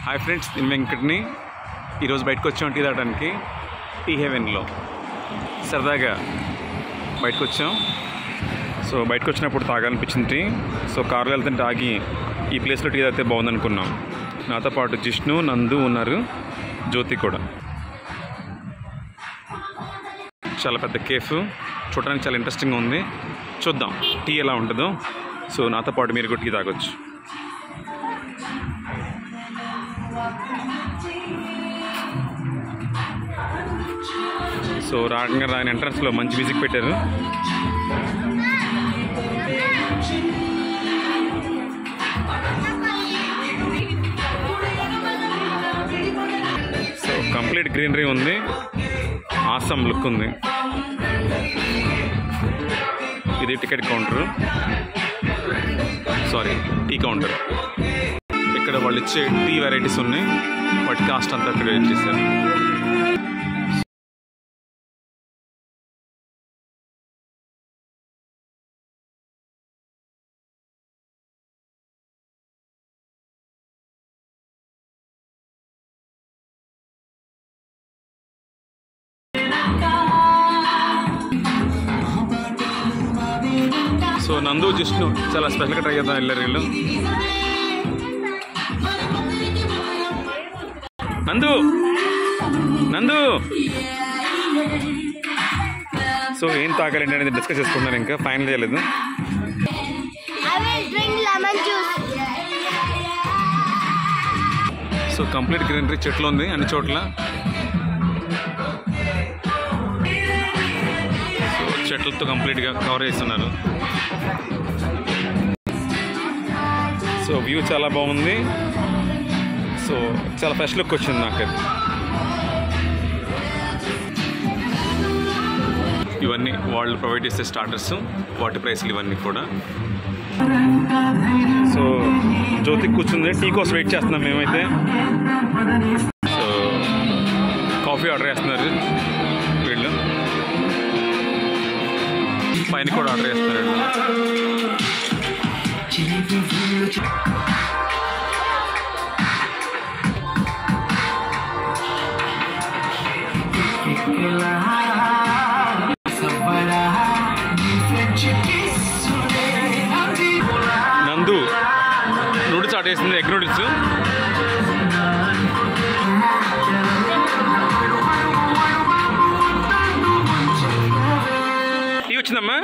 Hi friends, నేను వెంకట్ని. ఈరోజు బయటకు వచ్చాం టీ తాగడానికి. టీ హెవెన్లో సరదాగా బయటకు వచ్చాం. సో బయటకు వచ్చినప్పుడు తాగాలనిపించింది టీ. సో కార్లో వెళ్తుంటే ఆగి ఈ ప్లేస్లో టీ తాగితే బాగుందనుకున్నాం. నాతో పాటు జిష్ణు, నందు ఉన్నారు, జ్యోతి కూడా. చాలా పెద్ద కేఫ్, చూడడానికి చాలా ఇంట్రెస్టింగ్గా ఉంది. చూద్దాం టీ ఎలా ఉంటుందో. సో నాతో పాటు మీరు కూడా టీ తాగొచ్చు. సో రాగంగా రాని ఎంట్రన్స్లో మంచి మ్యూజిక్ పెట్టారు. సో కంప్లీట్ గ్రీనరీ ఉంది, ఆసమ్ లుక్ ఉంది. ఇది ticket counter, sorry tea counter. ఇక్కడ వాళ్ళు ఇచ్చే టీ వెరైటీస్ ఉన్నాయి, వాటి కాస్ట్ అంతా అక్కడ ఇచ్చేసారు. సో నందు, జిష్ణు చాలా స్పెషల్గా ట్రై చేద్దాం వెళ్ళారు వీళ్ళు. నందు సో ఏం తాగాలండి అనేది డిస్కస్ చేసుకుంటున్నారు, ఇంకా ఫైనల్ చేయలేదు. సో కంప్లీట్ గ్రీనరీ, చెట్లు ఉంది అన్ని చోట్ల. చెట్లతో కంప్లీట్గా కవర్ చేస్తున్నారు. సో వ్యూ చాలా బాగుంది. సో చాలా ఫ్రెష్ లుక్ వచ్చింది నాకు. ఇవన్నీ వాళ్ళు ప్రొవైడ్ చేసే స్టార్టర్స్, వాటి ప్రైస్లు ఇవన్నీ కూడా. సో జ్యోతి కూర్చుంది, టీ కోసం వెయిట్ చేస్తున్నాం మేమైతే. సో కాఫీ ఆర్డర్ చేస్తున్నారు వీళ్ళు, పైన కూడా ఆర్డర్ చేస్తున్నారు. నందు నూడిల్స్ ఆర్డర్ చేసింది, ఎగ్ నూడిల్స్. టీ వచ్చిందమ్మా,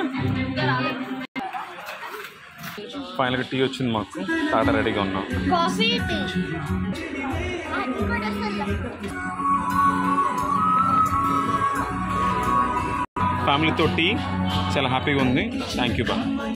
ఫైనల్గా టీ వచ్చింది మాకు. తాట రెడీగా ఉన్నాం. ఫ్యామిలీతో టీ చాలా హ్యాపీగా ఉంది. థ్యాంక్ యూ బా.